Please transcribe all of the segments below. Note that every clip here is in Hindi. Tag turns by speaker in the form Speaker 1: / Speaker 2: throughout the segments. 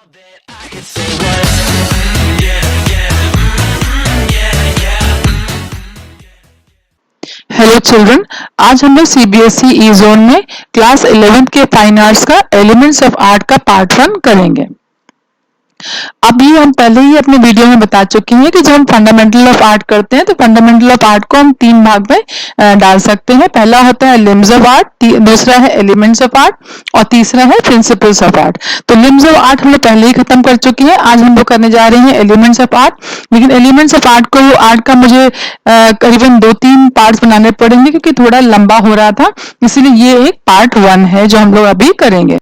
Speaker 1: हेलो चिल्ड्रन, आज हम लोग सीबीएसई ई जोन में क्लास 11th के फाइन आर्ट्स का एलिमेंट्स ऑफ आर्ट का पार्ट 1 करेंगे। अभी हम पहले ही अपने वीडियो में बता चुके हैं कि जब हम फंडामेंटल ऑफ आर्ट करते हैं तो फंडामेंटल ऑफ आर्ट को हम 3 भाग में डाल सकते हैं। पहला होता है लिम्स ऑफ आर्ट, दूसरा है एलिमेंट्स ऑफ आर्ट और तीसरा है प्रिंसिपल्स ऑफ आर्ट। तो लिम्स ऑफ आर्ट हम लोग पहले ही खत्म कर चुके हैं। आज हम लोग करने जा रहे हैं एलिमेंट्स ऑफ आर्ट। लेकिन एलिमेंट्स ऑफ आर्ट को आर्ट का मुझे करीबन 2-3 पार्ट्स बनाने पड़ेंगे क्योंकि थोड़ा लंबा हो रहा था, इसीलिए ये एक पार्ट 1 है जो हम लोग अभी करेंगे।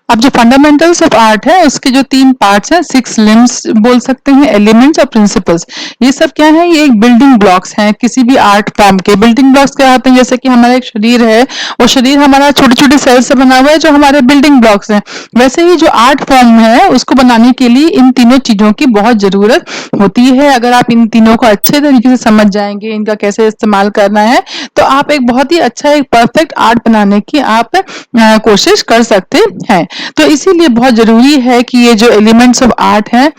Speaker 1: अब जो फंडामेंटल्स ऑफ आर्ट है उसके जो 3 पार्ट्स हैं, 6 लिम्स बोल सकते हैं, एलिमेंट्स और प्रिंसिपल्स। ये सब क्या है? ये एक बिल्डिंग ब्लॉक्स हैं किसी भी आर्ट फॉर्म के। बिल्डिंग ब्लॉक्स क्या होते हैं? जैसे कि हमारा एक शरीर है, वो शरीर हमारा छोटे छोटे सेल से बना हुआ है जो हमारे बिल्डिंग ब्लॉक्स हैं। वैसे ही जो आर्ट फॉर्म है उसको बनाने के लिए इन तीनों चीजों की बहुत जरूरत होती है। अगर आप इन तीनों को अच्छे तरीके से समझ जाएंगे, इनका कैसे इस्तेमाल करना है, तो आप एक बहुत ही अच्छा एक परफेक्ट आर्ट बनाने की आप कोशिश कर सकते हैं। तो इसीलिए बहुत जरूरी है कि ये जो एलिमेंट्स ऑफ आर्ट है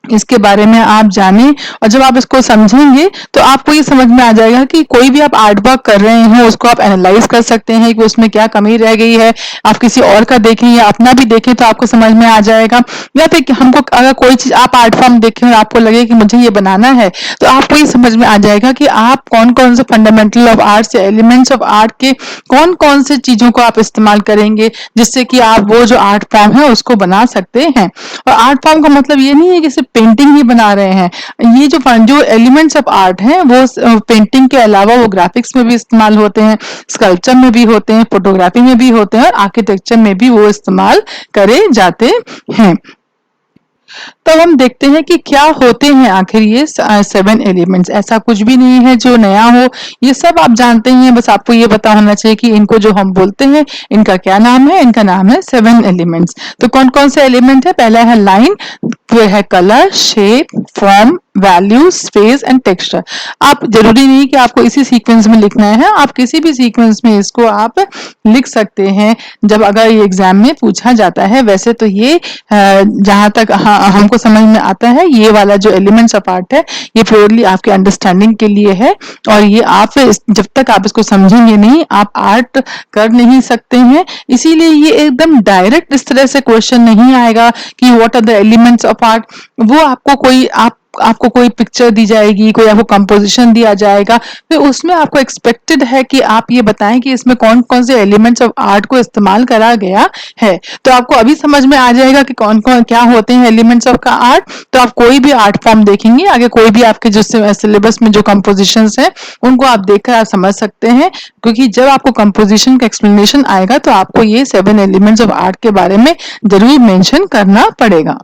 Speaker 1: इसके बारे में आप जानें, और जब आप इसको समझेंगे तो आपको ये समझ में आ जाएगा कि कोई भी आप आर्ट वर्क कर रहे हैं उसको आप एनालाइज कर सकते हैं कि उसमें क्या कमी रह गई है। आप किसी और का देखें या अपना भी देखें तो आपको समझ में आ जाएगा। या फिर हमको अगर कोई चीज आप आर्ट फॉर्म देखें और आपको लगे कि मुझे ये बनाना है, तो आपको ये समझ में आ जाएगा कि आप कौन कौन से फंडामेंटल ऑफ आर्ट या एलिमेंट्स ऑफ आर्ट के कौन कौन से चीजों को आप इस्तेमाल करेंगे जिससे कि आप वो जो आर्ट फॉर्म है उसको बना सकते हैं। और आर्ट फॉर्म का मतलब ये नहीं है कि सिर्फ पेंटिंग ही बना रहे हैं। ये जो एलिमेंट्स ऑफ आर्ट हैं वो पेंटिंग के अलावा वो ग्राफिक्स में भी इस्तेमाल होते हैं, स्कल्पचर में भी होते हैं, फोटोग्राफी में भी होते हैं और आर्किटेक्चर में भी वो इस्तेमाल करे जाते हैं। तो हम देखते हैं कि क्या होते हैं आखिर ये 7 एलिमेंट्स। ऐसा कुछ भी नहीं है जो नया हो, ये सब आप जानते हैं। बस आपको ये पता होना चाहिए कि इनको जो हम बोलते हैं इनका क्या नाम है। इनका नाम है 7 एलिमेंट्स। तो कौन कौन से एलिमेंट है? पहला है लाइन, फिर है colour, shape, form, value, space and texture. आप जरूरी नहीं कि आपको इसी सीक्वेंस में लिखना है, आप किसी भी सीक्वेंस में इसको आप लिख सकते हैं जब अगर ये एग्जाम में पूछा जाता है। वैसे तो ये जहां तक हमको समझ में आता है, ये वाला जो एलिमेंट्स ऑफ आर्ट है ये प्योरली आपके अंडरस्टैंडिंग के लिए है, और ये आप जब तक आप इसको समझेंगे नहीं आप आर्ट कर नहीं सकते हैं। इसीलिए ये एकदम डायरेक्ट इस तरह से क्वेश्चन नहीं आएगा कि what are the elements of art. वो आपको कोई आपको कोई पिक्चर दी जाएगी, कोई आपको कंपोजिशन दिया जाएगा, फिर उसमें आपको एक्सपेक्टेड है कि आप ये बताएं कि इसमें कौन कौन से एलिमेंट्स ऑफ आर्ट को इस्तेमाल करा गया है। तो आपको अभी समझ में आ जाएगा कि कौन कौन क्या होते हैं एलिमेंट्स ऑफ का आर्ट। तो आप कोई भी आर्ट फॉर्म देखेंगे, आगे कोई भी आपके जो सिलेबस में जो कंपोजिशंस हैं उनको आप देखकर आप समझ सकते हैं, क्योंकि जब आपको कंपोजिशन का एक्सप्लेनेशन आएगा तो आपको ये 7 एलिमेंट्स ऑफ आर्ट के बारे में जरूर मेंशन करना पड़ेगा।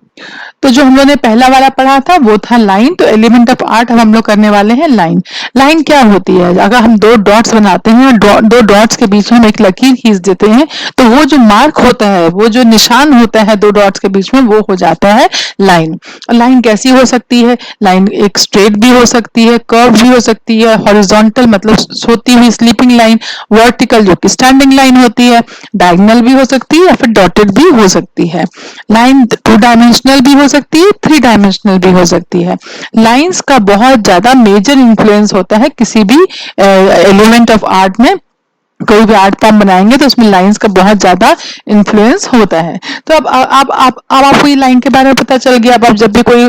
Speaker 1: तो जो हम लोगों ने पहला वाला पढ़ा था वो था लाइन। तो एलिमेंट ऑफ आर्ट अब हम लोग करने वाले हैं लाइन। लाइन क्या होती है? अगर हम 2 डॉट्स बनाते हैं, 2 डॉट्स के बीच में हम एक लकीर खींच देते हैं, तो वो जो मार्क होता है, वो जो निशान होता है 2 डॉट्स के बीच में, वो हो जाता है लाइन। लाइन कैसी हो सकती है? लाइन एक स्ट्रेट भी हो सकती है, कर्व भी हो सकती है, हॉरिजॉन्टल मतलब सोती हुई स्लीपिंग लाइन, वर्टिकल जो कि स्टैंडिंग लाइन होती है, डायगोनल भी हो सकती है या फिर डॉटेड भी हो सकती है। लाइन 2 डायमेंशनल भी हो सकती है, 3 डायमेंशनल भी हो सकती है। लाइंस का बहुत ज्यादा मेजर इन्फ्लुएंस होता है किसी भी एलिमेंट ऑफ आर्ट में। कोई भी आर्ट फॉर्म बनाएंगे तो उसमें लाइंस का बहुत ज्यादा इन्फ्लुएंस होता है। तो अब आपको ये लाइन के बारे में पता चल गया। अब आप जब भी कोई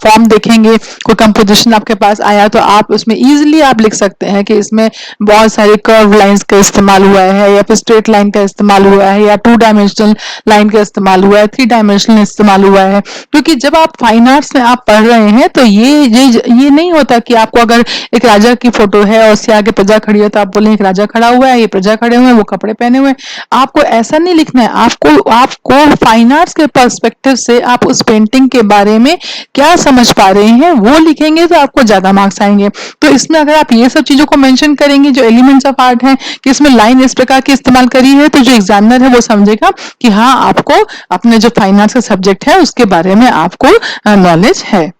Speaker 1: फॉर्म देखेंगे, कोई कंपोजिशन आपके पास आया, तो आप उसमें इजीली आप लिख सकते हैं कि इसमें बहुत सारे कर्व लाइंस का इस्तेमाल हुआ है, या फिर स्ट्रेट लाइन का इस्तेमाल हुआ है, या 2 डायमेंशनल लाइन का इस्तेमाल हुआ है, 3 डायमेंशनल इस्तेमाल हुआ है। क्योंकि जब आप फाइन आर्ट्स में आप पढ़ रहे हैं तो ये नहीं होता कि आपको अगर एक राजा की फोटो है और उसके आगे प्रजा खड़ी है तो आप बोलें एक राजा खड़ा हुआ है, प्रजा खड़े हुए हैं, वो कपड़े पहने हुए हैं। आपको ऐसा नहीं लिखना है। आपको फाइन आर्ट्स के पर्सपेक्टिव से आप उस पेंटिंग के बारे में क्या समझ पा रहे हैं वो लिखेंगे तो आपको ज्यादा मार्क्स आएंगे। तो इसमें अगर आप ये सब चीजों को मेंशन करेंगे जो एलिमेंट्स ऑफ आर्ट है कि इसमें लाइन इस प्रकार की इस्तेमाल करी है, तो जो एग्जामिनर है वो समझेगा कि हाँ आपको अपने जो फाइन आर्ट्स का सब्जेक्ट है उसके बारे में आपको नॉलेज है।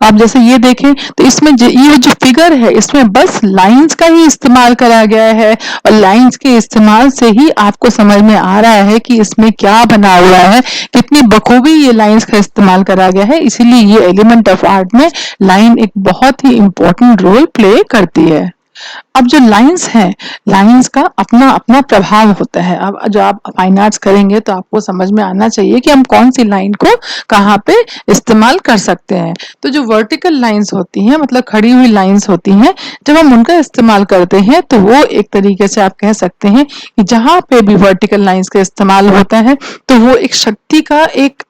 Speaker 1: आप जैसे ये देखें तो इसमें ये जो फिगर है इसमें बस लाइंस का ही इस्तेमाल करा गया है और लाइंस के इस्तेमाल से ही आपको समझ में आ रहा है कि इसमें क्या बना हुआ है, कितनी बखूबी ये लाइंस का इस्तेमाल करा गया है। इसीलिए ये एलिमेंट ऑफ आर्ट में लाइन एक बहुत ही इम्पोर्टेंट रोल प्ले करती है। अब जो लाइंस हैं, लाइंस का अपना अपना प्रभाव होता है। अब जो आप फाइन आर्ट्स करेंगे तो आपको समझ में आना चाहिए कि हम कौन सी लाइन को कहाँ पे इस्तेमाल कर सकते हैं। तो जो वर्टिकल लाइंस होती हैं, मतलब खड़ी हुई लाइंस होती हैं, जब हम उनका इस्तेमाल करते हैं तो वो एक तरीके से आप कह सकते हैं कि जहां पे भी वर्टिकल लाइंस का इस्तेमाल होता है तो वो एक शक्ति का एक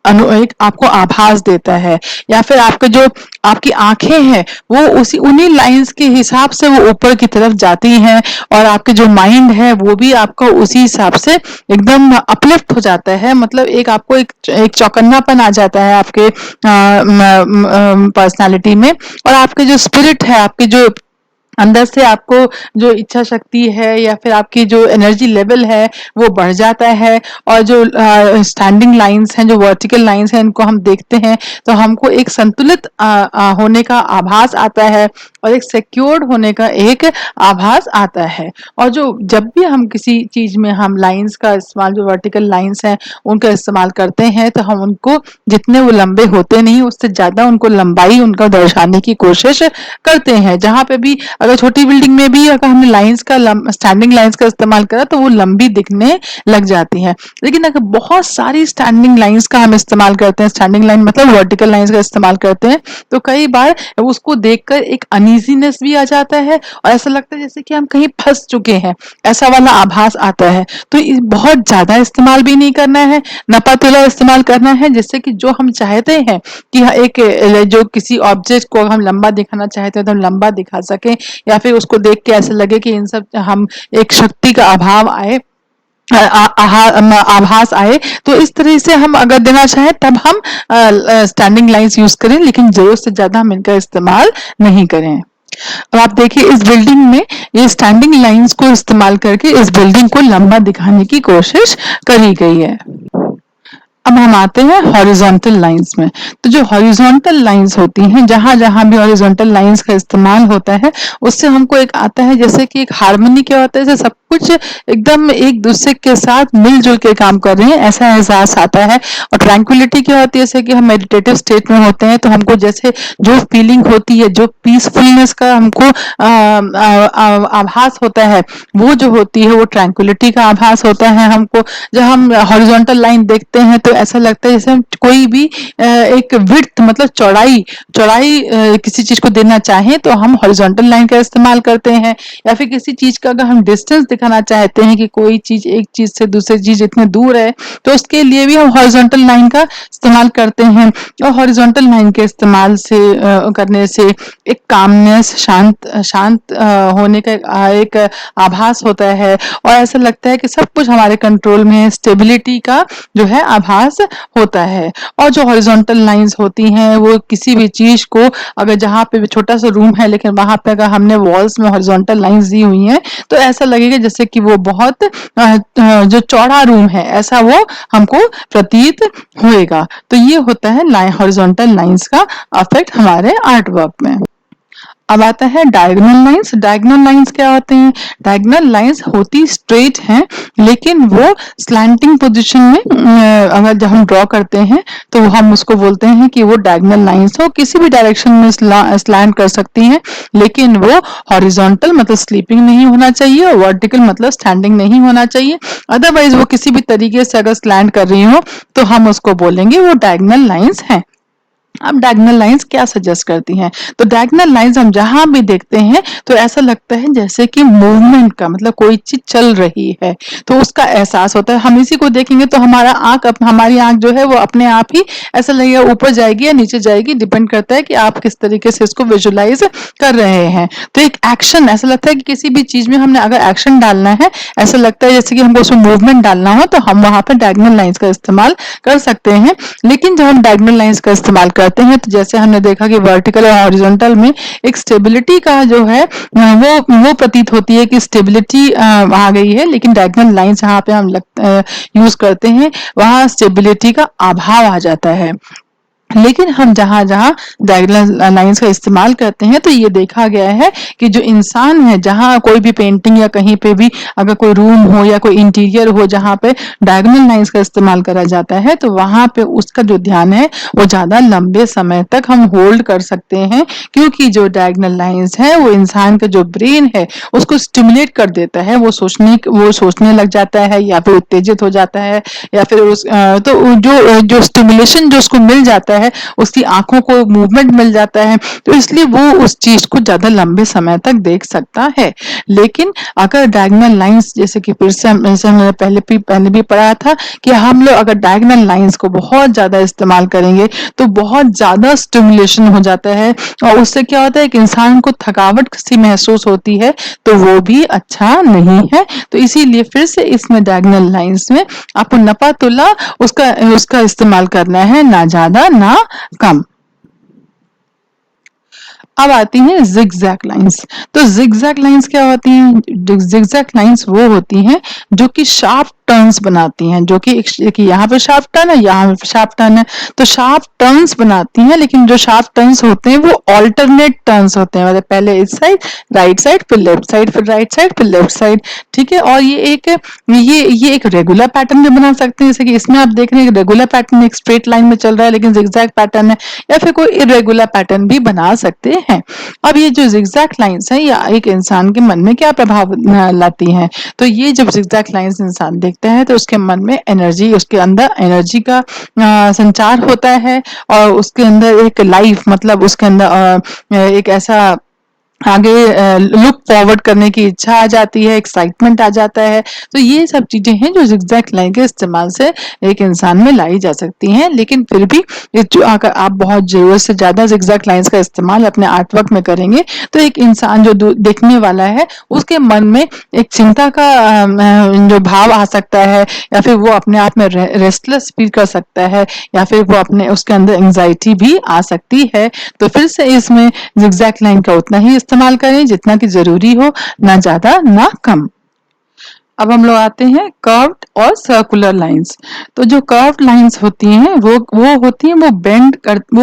Speaker 1: आपको आभास देता है, या फिर आपके जो आपकी आंखें हैं वो उसी उन्हीं लाइंस के हिसाब से वो ऊपर की तरफ जाती हैं, और आपके जो माइंड है वो भी आपका उसी हिसाब से एकदम अपलिफ्ट हो जाता है। मतलब एक आपको एक चौकन्नापन आ जाता है आपके पर्सनालिटी में, और आपके जो स्पिरिट है, आपके जो अंदर से आपको जो इच्छा शक्ति है या फिर आपकी जो एनर्जी लेवल है वो बढ़ जाता है। और जो स्टैंडिंग लाइंस हैं, जो वर्टिकल लाइंस हैं, इनको हम देखते हैं तो हमको एक संतुलित होने का आभास आता है और एक सिक्योर्ड होने का एक आभास आता है। और जो जब भी हम किसी चीज में हम लाइंस का इस्तेमाल, जो वर्टिकल लाइंस हैं उनका इस्तेमाल करते हैं, तो हम उनको जितने वो लंबे होते नहीं उससे ज्यादा उनको लंबाई उनका दर्शाने की कोशिश करते हैं। जहां पे भी अगर छोटी बिल्डिंग में भी अगर हमने लाइंस का स्टैंडिंग लाइंस का इस्तेमाल करा तो वो लंबी दिखने लग जाती है। लेकिन अगर बहुत सारी स्टैंडिंग लाइंस का हम इस्तेमाल करते हैं, स्टैंडिंग लाइन मतलब वर्टिकल लाइंस का इस्तेमाल करते हैं, तो कई बार उसको देखकर एक अनईजीनेस भी आ जाता है और ऐसा लगता है जैसे कि हम कहीं फंस चुके हैं, ऐसा वाला आभास आता है। तो बहुत ज्यादा इस्तेमाल भी नहीं करना है, नपातुला इस्तेमाल करना है, जिससे कि जो हम चाहते हैं कि एक जो किसी ऑब्जेक्ट को हम लंबा दिखाना चाहते हैं तो हम लंबा दिखा सकें, या फिर उसको देख के ऐसे लगे कि इन सब हम एक शक्ति का अभाव आए, आभास आए। तो इस तरह से हम अगर देना चाहें तब हम स्टैंडिंग लाइंस यूज करें, लेकिन जरूरत से ज्यादा हम इनका इस्तेमाल नहीं करें। अब आप देखिए इस बिल्डिंग में ये स्टैंडिंग लाइंस को इस्तेमाल करके इस बिल्डिंग को लंबा दिखाने की कोशिश करी गई है। अब हम आते हैं हॉरिजॉन्टल लाइंस में। तो जो हॉरिजॉन्टल लाइंस होती हैं, जहां जहां भी हॉरिजॉन्टल लाइंस का इस्तेमाल होता है उससे हमको एक आता है जैसे कि एक हार्मनी क्या होता है, जैसे सब कुछ एकदम एक दूसरे के साथ मिलजुल के काम कर रहे हैं ऐसा एहसास आता है। और ट्रैंक्विलिटी क्या होती है, जैसे कि हम मेडिटेटिव स्टेट में होते हैं तो हमको जैसे जो फीलिंग होती है, जो पीसफुलनेस का हमको आभास होता है, वो जो होती है वो ट्रैंक्विलिटी का आभास होता है हमको। जब हम हॉरिजॉन्टल लाइन देखते हैं तो ऐसा लगता है जैसे हम कोई भी एक विड्थ मतलब चौड़ाई चौड़ाई किसी चीज को देना चाहें तो हम हॉरिजॉन्टल लाइन का इस्तेमाल करते हैं। या फिर किसी चीज का अगर हम डिस्टेंस दिखाना चाहते हैं कि कोई चीज एक चीज से दूसरी चीज इतने दूर है तो उसके लिए भी हम हॉरिजॉन्टल लाइन का इस्तेमाल करते हैं। और हॉरिजॉन्टल लाइन के इस्तेमाल से करने से एक कामनेस, शांत शांत होने का एक आभास होता है और ऐसा लगता है कि सब कुछ हमारे कंट्रोल में है, स्टेबिलिटी का जो है आभास होता है। और जो हॉरिजॉन्टल लाइंस होती हैं वो किसी भी चीज को अगर जहाँ पे छोटा सा रूम है लेकिन वहां पे अगर हमने वॉल्स में हॉरिजॉन्टल लाइंस दी हुई हैं तो ऐसा लगेगा जैसे कि वो बहुत जो चौड़ा रूम है ऐसा वो हमको प्रतीत होएगा। तो ये होता है हॉरिजॉन्टल लाइंस का अफेक्ट हमारे आर्ट वर्क में। अब आता है डायगोनल लाइंस। डायगोनल लाइंस क्या होते हैं? डायगोनल लाइंस होती स्ट्रेट हैं लेकिन वो स्लैंटिंग पोजीशन में अगर जब हम ड्रॉ करते हैं तो हम उसको बोलते हैं कि वो डायगोनल लाइंस हो, किसी भी डायरेक्शन में स्लैंट कर सकती हैं, लेकिन वो हॉरिजॉन्टल मतलब स्लीपिंग नहीं होना चाहिए और वर्टिकल मतलब स्टैंडिंग नहीं होना चाहिए। अदरवाइज वो किसी भी तरीके से अगर स्लैंट कर रही हो तो हम उसको बोलेंगे वो डायगोनल लाइंस हैं। अब डायगोनल लाइंस क्या सजेस्ट करती हैं? तो डायगोनल लाइंस हम जहां भी देखते हैं तो ऐसा लगता है जैसे कि मूवमेंट का मतलब कोई चीज चल रही है तो उसका एहसास होता है। हम इसी को देखेंगे तो हमारी आंख जो है वो अपने आप ही ऐसा लगेगा ऊपर जाएगी या नीचे जाएगी, डिपेंड करता है कि आप किस तरीके से इसको विजुलाइज कर रहे हैं। तो एक एक्शन, ऐसा लगता है कि किसी भी चीज में हमने अगर एक्शन डालना है ऐसा लगता है जैसे कि हमको उसमें मूवमेंट डालना हो तो हम वहां पर डायगोनल लाइंस का इस्तेमाल कर सकते हैं। लेकिन जब हम डायगोनल लाइंस का इस्तेमाल करते हैं तो जैसे हमने देखा कि वर्टिकल और हॉरिजॉन्टल में एक स्टेबिलिटी का जो है वो प्रतीत होती है कि स्टेबिलिटी आ गई है, लेकिन डायगोनल लाइंस जहाँ पे हम यूज करते हैं वहां स्टेबिलिटी का अभाव आ जाता है। लेकिन हम जहाँ जहाँ डायगोनल लाइंस का इस्तेमाल करते हैं तो ये देखा गया है कि जो इंसान है, जहाँ कोई भी पेंटिंग या कहीं पे भी अगर कोई रूम हो या कोई इंटीरियर हो जहाँ पे डायगोनल लाइंस का इस्तेमाल करा जाता है, तो वहां पे उसका जो ध्यान है वो ज्यादा लंबे समय तक हम होल्ड कर सकते हैं, क्योंकि जो डायगोनल लाइंस है वो इंसान का जो ब्रेन है उसको स्टिमुलेट कर देता है, वो सोचने लग जाता है या फिर उत्तेजित हो जाता है, या फिर तो जो स्टिमुलेशन जो उसको मिल जाता है, उसकी आंखों को मूवमेंट मिल जाता है, तो इसलिए वो उस चीज को ज्यादा लंबे समय तक देख सकता है। लेकिन अगर डायगोनल लाइंस, जैसे कि फिर से हमने पहले भी पढ़ा था कि हम लोग अगर डायगोनल लाइंस को बहुत ज्यादा इस्तेमाल करेंगे तो बहुत ज्यादा स्टिमुलेशन हो जाता है, और उससे क्या होता है कि इंसान को थकावट सी महसूस होती है, तो वो भी अच्छा नहीं है। तो इसीलिए फिर से इसमें डायगोनल लाइंस में आपको नपा तुला उसका उसका इस्तेमाल करना है, ना ज्यादा ना कम। अब आती हैं जिगजैग लाइंस। तो जिगजैग लाइंस क्या होती हैं? जिगजैग लाइंस वो होती हैं जो कि शार्प टर्न्स बनाती हैं, जो कि यहाँ पे शार्प टर्न है, यहाँ पे शार्प टर्न है, तो शार्प टर्न्स बनाती हैं। लेकिन जो शार्प टर्न्स होते हैं वो ऑल्टरनेट टर्न्स होते हैं, मतलब पहले इस साइड राइट साइड, फिर लेफ्ट साइड, फिर राइट साइड, फिर लेफ्ट साइड। ठीक है, और ये एक रेगुलर पैटर्न भी बना सकते हैं, जैसे कि इसमें आप देख रहे हैं रेगुलर पैटर्न एक स्ट्रेट लाइन में चल रहा है, लेकिन जिगजैग पैटर्न है, या फिर कोई इरेगुलर पैटर्न भी बना सकते हैं। अब ये जो जिगजैग लाइंस है, या एक इंसान के मन में क्या प्रभाव लाती हैं? तो ये जब जिगजैग लाइंस इंसान देखता है तो उसके मन में एनर्जी, उसके अंदर एनर्जी का संचार होता है, और उसके अंदर एक लाइफ, मतलब उसके अंदर एक ऐसा आगे लुक फॉरवर्ड करने की इच्छा आ जाती है, एक्साइटमेंट आ जाता है। तो ये सब चीजें हैं जो जिगजैग लाइन के इस्तेमाल से एक इंसान में लाई जा सकती हैं। लेकिन फिर भी जो अगर आप बहुत जरूरत से ज्यादा जिगजैग लाइंस का इस्तेमाल अपने आर्ट वर्क में करेंगे, तो एक इंसान जो देखने वाला है उसके मन में एक चिंता का जो भाव आ सकता है, या फिर वो अपने आप में रेस्टलेस फील कर सकता है, या फिर वो अपने उसके अंदर एंजाइटी भी आ सकती है। तो फिर से इसमें जिगजैग लाइन का उतना ही इस्तेमाल करें जितना कि जरूरी हो, ना ज्यादा ना कम। अब हम लोग आते हैं कर्व्ड और सर्कुलर लाइंस। तो जो कर्व्ड लाइंस होती हैं वो होती हैं, वो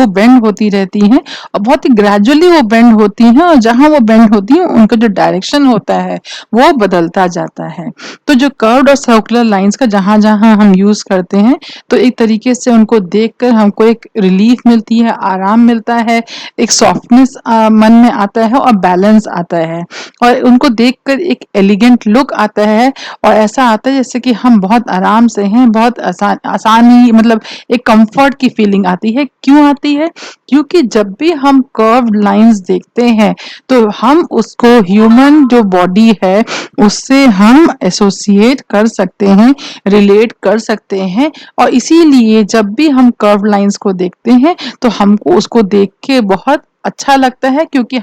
Speaker 1: बेंड होती रहती हैं, और बहुत ही ग्रेजुअली वो बेंड होती हैं, और जहां वो बेंड होती हैं उनका जो डायरेक्शन होता है वो बदलता जाता है। तो जो कर्व्ड और सर्कुलर लाइंस का जहां जहां हम यूज करते हैं, तो एक तरीके से उनको देखकर हमको एक रिलीफ मिलती है, आराम मिलता है, एक सॉफ्टनेस मन में आता है, और बैलेंस आता है, और उनको देखकर एक एलिगेंट लुक आता है, और ऐसा आता है जैसे कि हम बहुत आराम से हैं, बहुत आसानी, मतलब एक कंफर्ट की फीलिंग आती है। क्यों आती है? क्योंकि जब भी हम कर्व्ड लाइंस देखते हैं तो हम उसको ह्यूमन जो बॉडी है उससे हम एसोसिएट कर सकते हैं, रिलेट कर सकते हैं, और इसीलिए जब भी हम कर्व लाइंस को देखते हैं तो हमको उसको देख के बहुत अच्छा लगता है, क्योंकि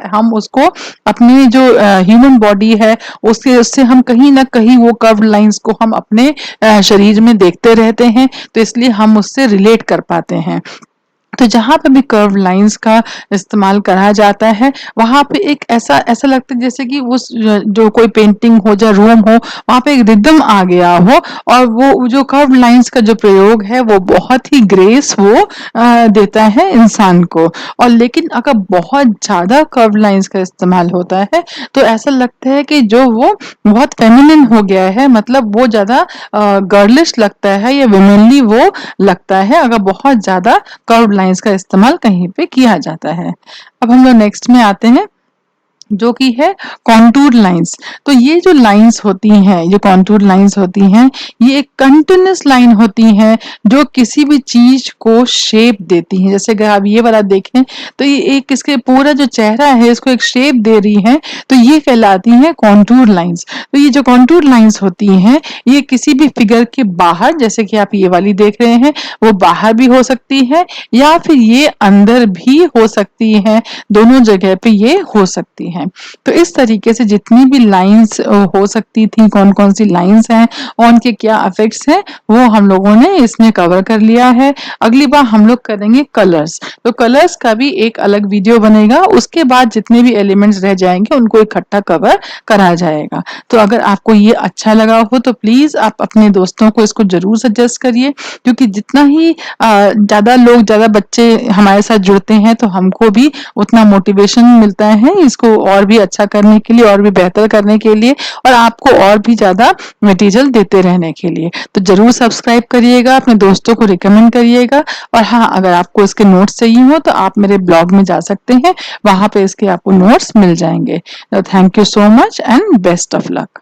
Speaker 1: हम उसको अपने जो ह्यूमन बॉडी है उससे उससे हम कहीं ना कहीं वो कर्व लाइंस को हम अपने शरीर में देखते रहते हैं, तो इसलिए हम उससे रिलेट कर पाते हैं। तो जहां पे भी कर्व लाइंस का इस्तेमाल करा जाता है वहां पे एक ऐसा ऐसा लगता है जैसे कि उस जो कोई पेंटिंग हो या रूम हो, वहां पे एक रिदम आ गया हो, और वो जो कर्व लाइंस का जो प्रयोग है वो बहुत ही ग्रेस वो देता है इंसान को। और लेकिन अगर बहुत ज्यादा कर्व लाइंस का इस्तेमाल होता है तो ऐसा लगता है कि जो वो बहुत फेमिनिन हो गया है, मतलब वो ज्यादा गर्लिश लगता है या विमेनली वो लगता है, अगर बहुत ज्यादा कर्व लाइंस का इस्तेमाल कहीं पे किया जाता है। अब हम लोग नेक्स्ट में आते हैं जो कि है कॉन्टूर लाइंस। तो ये जो लाइंस होती हैं, जो कॉन्टूर लाइंस होती हैं, ये एक कंटिन्यूस लाइन होती हैं जो किसी भी चीज को शेप देती हैं। जैसे अगर आप ये वाला देखें तो ये एक इसके पूरा जो चेहरा है इसको एक शेप दे रही है, तो ये कहलाती हैं कॉन्टूर लाइंस। तो ये जो कॉन्टूर लाइंस होती हैं ये किसी भी फिगर के बाहर, जैसे कि आप ये वाली देख रहे हैं, वो बाहर भी हो सकती है या फिर ये अंदर भी हो सकती है, दोनों जगह पे ये हो सकती है। हैं। तो इस तरीके से जितनी भी लाइंस हो सकती थी, कौन कौन सी लाइंस हैं और उनके क्या इफेक्ट्स हैं, वो हम लोगों ने इसमें कवर कर लिया है। अगली बार हम लोग करेंगे कलर्स। तो कलर्स का भी एक अलग वीडियो बनेगा, उसके बाद जितने भी एलिमेंट्स रह जाएंगे उनको इकट्ठा कवर करा जाएगा। तो अगर आपको ये अच्छा लगा हो तो प्लीज आप अपने दोस्तों को इसको जरूर सजेस्ट करिए, क्योंकि जितना ही ज्यादा लोग, ज्यादा बच्चे हमारे साथ जुड़ते हैं तो हमको भी उतना मोटिवेशन मिलता है इसको और भी अच्छा करने के लिए, और भी बेहतर करने के लिए, और आपको और भी ज्यादा मटेरियल देते रहने के लिए। तो जरूर सब्सक्राइब करिएगा, अपने दोस्तों को रिकमेंड करिएगा। और हाँ, अगर आपको इसके नोट्स चाहिए हो तो आप मेरे ब्लॉग में जा सकते हैं, वहां पे इसके आपको नोट्स मिल जाएंगे। Thank you so much and best of luck.